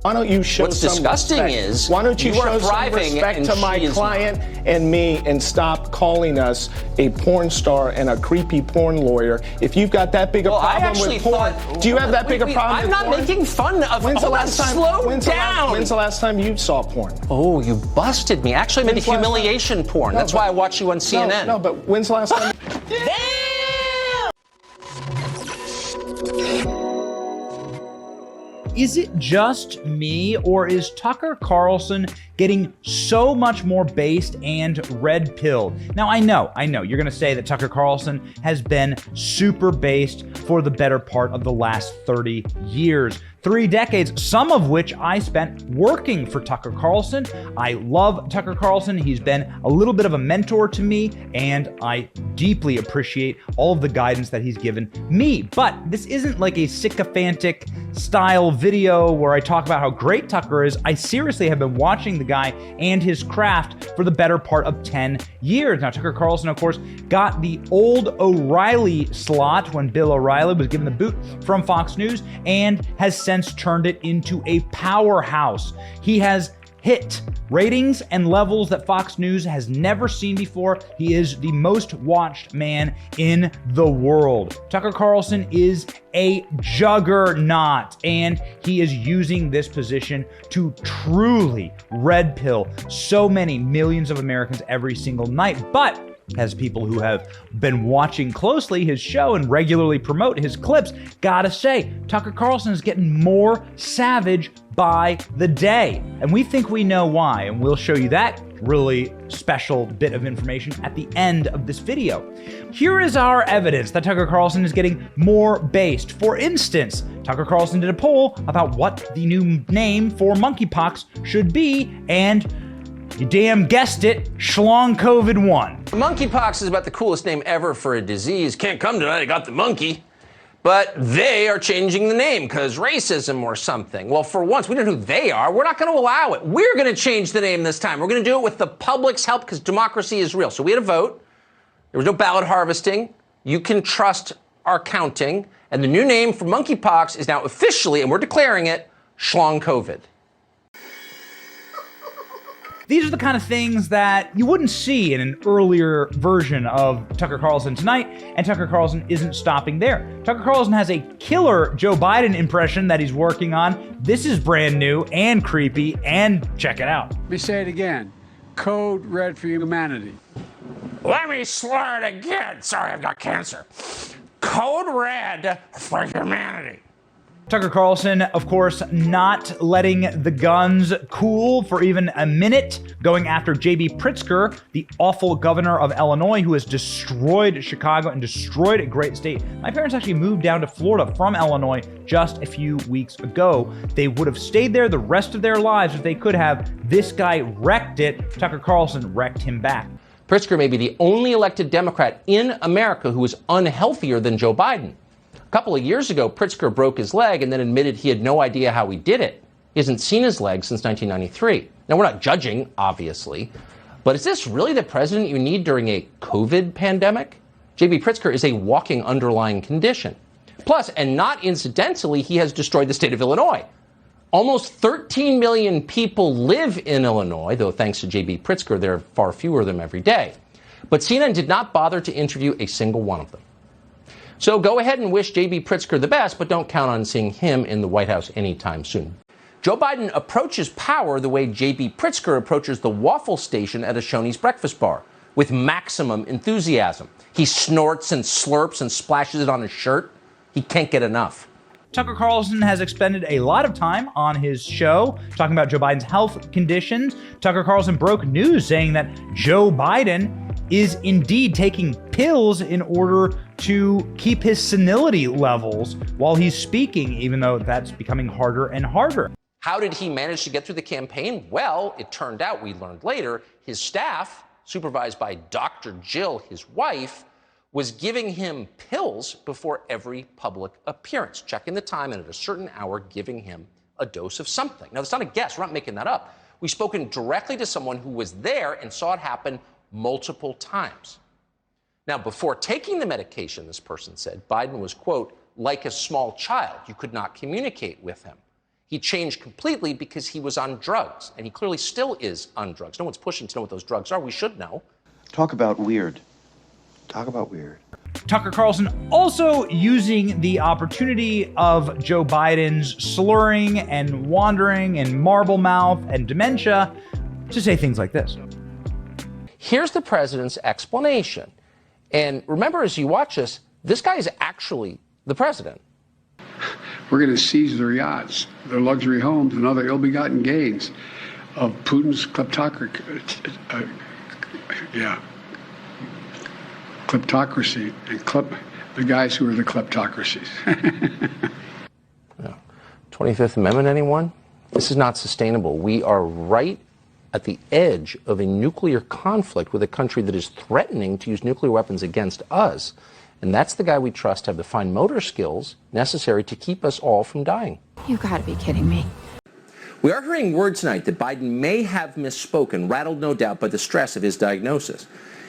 Why don't you show What's some disgusting respect? is Why don't you you are show some thriving respect and to my she is client and me and stop calling us a porn star and a creepy porn lawyer? If you've got that big a problem with porn, do you have that big a problem I'm with not porn? making fun of. When's the last time? When's the last time you saw porn? Oh, you busted me. Actually, I meant humiliation porn. No, That's why I watch you on CNN. No, but when's the last time? Is it just me, or is Tucker Carlson getting so much more based and red-pilled? Now, I know, you're going to say that Tucker Carlson has been super based for the better part of the last 30 years. 3 decades, some of which I spent working for Tucker Carlson. I love Tucker Carlson. He's been a little bit of a mentor to me, and I deeply appreciate all of the guidance that he's given me. But this isn't like a sycophantic style video where I talk about how great Tucker is. I seriously have been watching the guy and his craft for the better part of 10 years. Now, Tucker Carlson, of course, got the old O'Reilly slot when Bill O'Reilly was given the boot from Fox News, and has since turned it into a powerhouse. He has hit ratings and levels that Fox News has never seen before. He is the most watched man in the world. Tucker Carlson is a juggernaut, and he is using this position to truly red pill so many millions of Americans every single night. But as people who have been watching closely his show and regularly promote his clips, gotta say, Tucker Carlson is getting more savage by the day. And we think we know why, and we'll show you that really special bit of information at the end of this video. Here is our evidence that Tucker Carlson is getting more based. For instance, Tucker Carlson did a poll about what the new name for monkeypox should be, and you damn guessed it, Schlong COVID won. Monkeypox is about the coolest name ever for a disease. Can't come tonight, I got the monkey. But they are changing the name because racism or something. Well, for once, we don't know who they are. We're not going to allow it. We're going to change the name this time. We're going to do it with the public's help because democracy is real. So we had a vote. There was no ballot harvesting. You can trust our counting. And the new name for monkeypox is now officially, and we're declaring it, Schlong COVID. These are the kind of things that you wouldn't see in an earlier version of Tucker Carlson Tonight, and Tucker Carlson isn't stopping there. Tucker Carlson has a killer Joe Biden impression that he's working on. This is brand new and creepy, and check it out. Let me say it again. Code red for humanity. Let me slur it again. Sorry, I've got cancer. Code red for humanity. Tucker Carlson, of course, not letting the guns cool for even a minute, going after J.B. Pritzker, the awful governor of Illinois, who has destroyed Chicago and destroyed a great state. My parents actually moved down to Florida from Illinois just a few weeks ago. They would have stayed there the rest of their lives if they could have. This guy wrecked it. Tucker Carlson wrecked him back. Pritzker may be the only elected Democrat in America who is unhealthier than Joe Biden. A couple of years ago, Pritzker broke his leg and then admitted he had no idea how he did it. He hasn't seen his leg since 1993. Now, we're not judging, obviously, but is this really the president you need during a COVID pandemic? J.B. Pritzker is a walking underlying condition. Plus, and not incidentally, he has destroyed the state of Illinois. Almost 13 million people live in Illinois, though thanks to J.B. Pritzker, there are far fewer of them every day. But CNN did not bother to interview a single one of them. So go ahead and wish J.B. Pritzker the best, but don't count on seeing him in the White House anytime soon. Joe Biden approaches power the way J.B. Pritzker approaches the waffle station at a Shoney's breakfast bar, with maximum enthusiasm. He snorts and slurps and splashes it on his shirt. He can't get enough. Tucker Carlson has expended a lot of time on his show talking about Joe Biden's health conditions. Tucker Carlson broke news saying that Joe Biden is indeed taking pills in order to keep his senility levels while he's speaking, even though that's becoming harder and harder. How did he manage to get through the campaign? Well, it turned out, we learned later, his staff, supervised by Dr. Jill, his wife, was giving him pills before every public appearance, checking the time and at a certain hour giving him a dose of something. Now, that's not a guess. We're not making that up. We've spoken directly to someone who was there and saw it happen multiple times. Now, before taking the medication, this person said, Biden was, quote, like a small child. You could not communicate with him. He changed completely because he was on drugs, and he clearly still is on drugs. No one's pushing to know what those drugs are. We should know. Talk about weird. Talk about weird. Tucker Carlson also using the opportunity of Joe Biden's slurring and wandering and marble mouth and dementia to say things like this. Here's the president's explanation. And remember, as you watch this guy is actually the president. We're going to seize their yachts, their luxury homes, and other ill-begotten gains of Putin's kleptocracy, and the guys who are the kleptocracies. 25th Amendment, anyone? This is not sustainable. We are right at the edge of a nuclear conflict with a country that is threatening to use nuclear weapons against us. And that's the guy we trust to have the fine motor skills necessary to keep us all from dying. You gotta be kidding me. We are hearing word tonight that Biden may have misspoken, rattled no doubt by the stress of his diagnosis.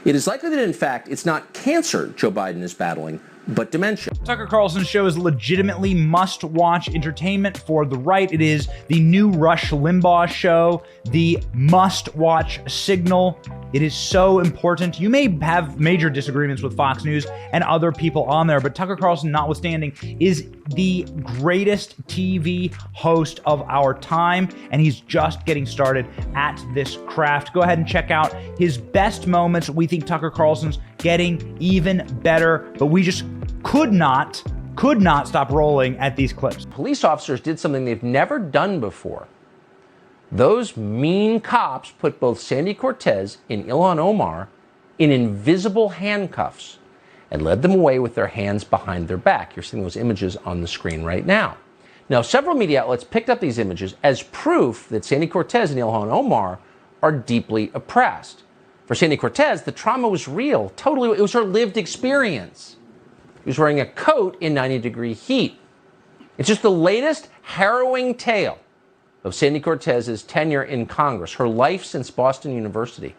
It is likely that, in fact, it's not cancer Joe Biden is battling, but dementia. Tucker Carlson's show is legitimately must-watch entertainment for the right. It is the new Rush Limbaugh show, the must-watch signal. It is so important. You may have major disagreements with Fox News and other people on there, but Tucker Carlson, notwithstanding, is the greatest TV host of our time, and he's just getting started at this craft. Go ahead and check out his best moments. We think Tucker Carlson's getting even better, but we just could not stop rolling at these clips. Police officers did something they've never done before. Those mean cops put both Sandy Cortez and Ilhan Omar in invisible handcuffs and led them away with their hands behind their back. You're seeing those images on the screen right now. Now, several media outlets picked up these images as proof that Sandy Cortez and Ilhan Omar are deeply oppressed. For Sandy Cortez, the trauma was real. Totally, it was her lived experience. She was wearing a coat in 90-degree heat. It's just the latest harrowing tale of Sandy Cortez's tenure in Congress, her life since Boston University.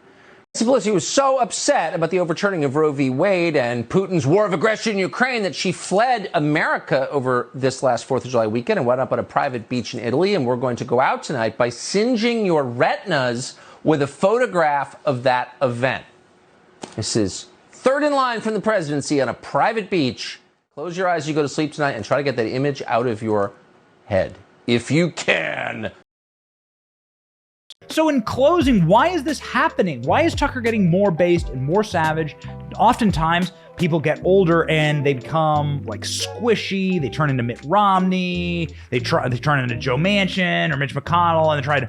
Pelosi was so upset about the overturning of Roe v. Wade and Putin's war of aggression in Ukraine that she fled America over this last 4th of July weekend and wound up on a private beach in Italy. And we're going to go out tonight by singeing your retinas with a photograph of that event. This is third in line from the presidency on a private beach. Close your eyes as you go to sleep tonight and try to get that image out of your head, if you can. So in closing, why is this happening? Why is Tucker getting more based and more savage? Oftentimes, people get older and they become like squishy. They turn into Mitt Romney. They turn into Joe Manchin or Mitch McConnell, and they try to,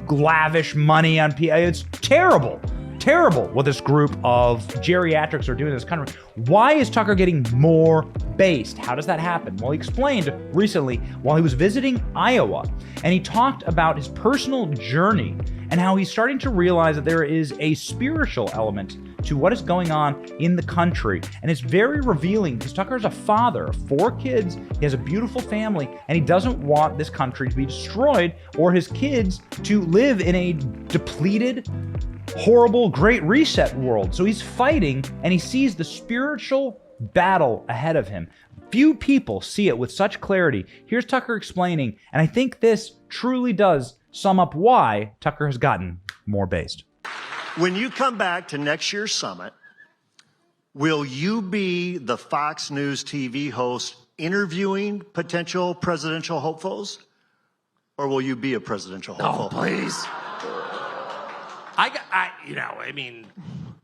lavish money on people. It's terrible. Terrible what this group of geriatrics are doing in this country. Why is Tucker getting more based? How does that happen? Well, he explained recently while he was visiting Iowa, and he talked about his personal journey and how he's starting to realize that there is a spiritual element to what is going on in the country. And it's very revealing because Tucker's a father of 4 kids. He has a beautiful family, and he doesn't want this country to be destroyed or his kids to live in a depleted, horrible Great Reset world. So he's fighting, and he sees the spiritual battle ahead of him. Few people see it with such clarity. Here's Tucker explaining, and I think this truly does sum up why Tucker has gotten more based. When you come back to next year's summit, will you be the Fox News TV host interviewing potential presidential hopefuls, or will you be a presidential hopeful? Oh, please.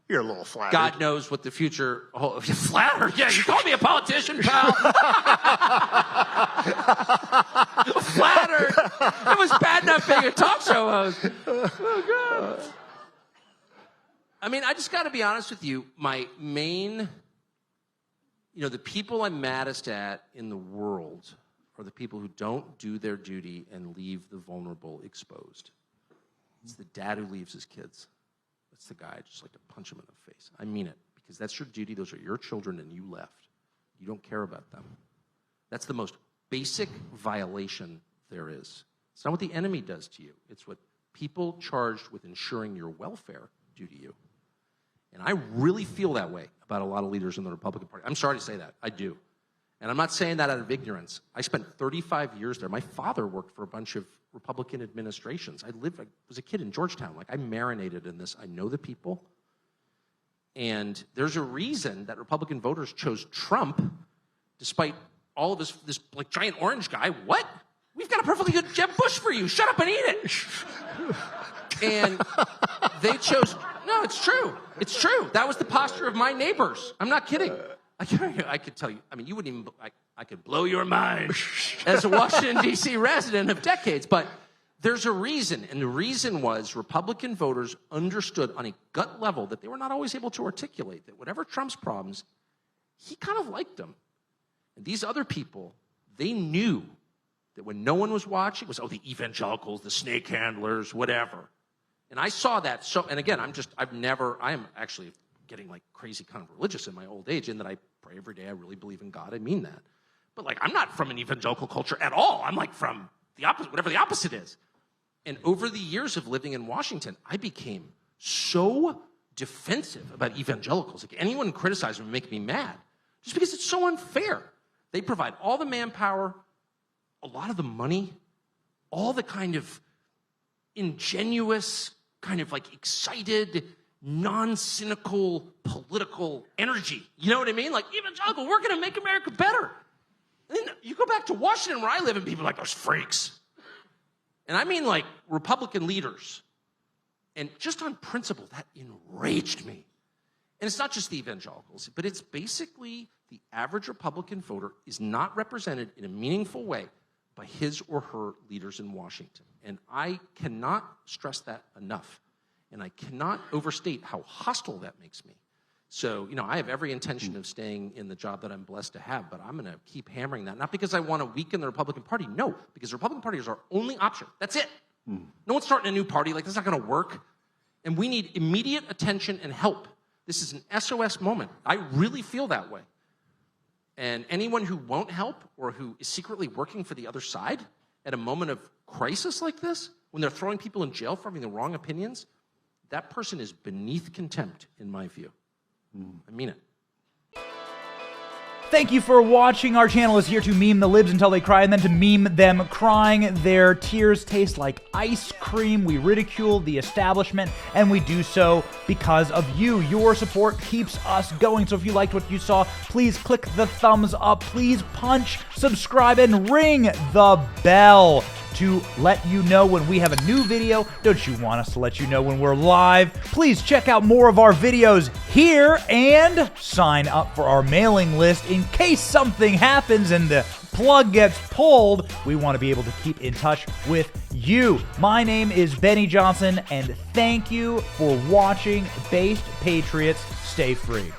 You're a little flattered. God knows what the future holds. Flattered? Yeah, you call me a politician, pal. Flattered. It was bad enough being a talk show host. Oh, God. I just got to be honest with you. My main, the people I'm maddest at in the world are the people who don't do their duty and leave the vulnerable exposed. It's the dad who leaves his kids. That's the guy I just like to punch him in the face. I mean it, because that's your duty. Those are your children, and you left. You don't care about them. That's the most basic violation there is. It's not what the enemy does to you. It's what people charged with ensuring your welfare do to you. And I really feel that way about a lot of leaders in the Republican Party. I'm sorry to say that. I do. And I'm not saying that out of ignorance. I spent 35 years there. My father worked for a bunch of Republican administrations. I was a kid in Georgetown. Like, I marinated in this. I know the people. And there's a reason that Republican voters chose Trump, despite all of this like giant orange guy. What? We've got a perfectly good Jeb Bush for you. Shut up and eat it. And they chose, no, it's true. It's true. That was the posture of my neighbors. I'm not kidding. I could tell you, I mean, you wouldn't even, I could blow your mind as a Washington, D.C. resident of decades, but there's a reason, and the reason was Republican voters understood on a gut level that they were not always able to articulate, that whatever Trump's problems, he kind of liked them. And these other people, they knew that when no one was watching, it was, oh, the evangelicals, the snake handlers, whatever. And I saw that, and again, I am actually getting like crazy kind of religious in my old age, in that I pray every day, I really believe in God, I mean that. But like, I'm not from an evangelical culture at all. I'm like from the opposite, whatever the opposite is. And over the years of living in Washington, I became so defensive about evangelicals. Like, anyone criticized them would make me mad, just because it's so unfair. They provide all the manpower, a lot of the money, all the kind of ingenuous, kind of like excited, non-cynical political energy. You know what I mean? Like, evangelical, we're going to make America better. And then you go back to Washington, where I live, and people are like, those freaks. And I mean like Republican leaders. And just on principle, that enraged me. And it's not just the evangelicals, but it's basically the average Republican voter is not represented in a meaningful way by his or her leaders in Washington. And I cannot stress that enough. And I cannot overstate how hostile that makes me. So, you know, I have every intention of staying in the job that I'm blessed to have, but I'm going to keep hammering that. Not because I want to weaken the Republican Party. No, because the Republican Party is our only option. That's it. No one's starting a new party. Like, that's not going to work. And we need immediate attention and help. This is an SOS moment. I really feel that way. And anyone who won't help, or who is secretly working for the other side at a moment of crisis like this, when they're throwing people in jail for having the wrong opinions, that person is beneath contempt, in my view. I mean it. Thank you for watching. Our channel is here to meme the libs until they cry, and then to meme them crying. Their tears taste like ice cream. We ridicule the establishment, and we do so because of you. Your support keeps us going. So if you liked what you saw, please click the thumbs up. Please punch, subscribe, and ring the bell to let you know when we have a new video. Don't you want us to let you know when we're live? Please check out more of our videos here and sign up for our mailing list in case something happens and the plug gets pulled. We want to be able to keep in touch with you. My name is Benny Johnson, and thank you for watching. Based Patriots, stay free.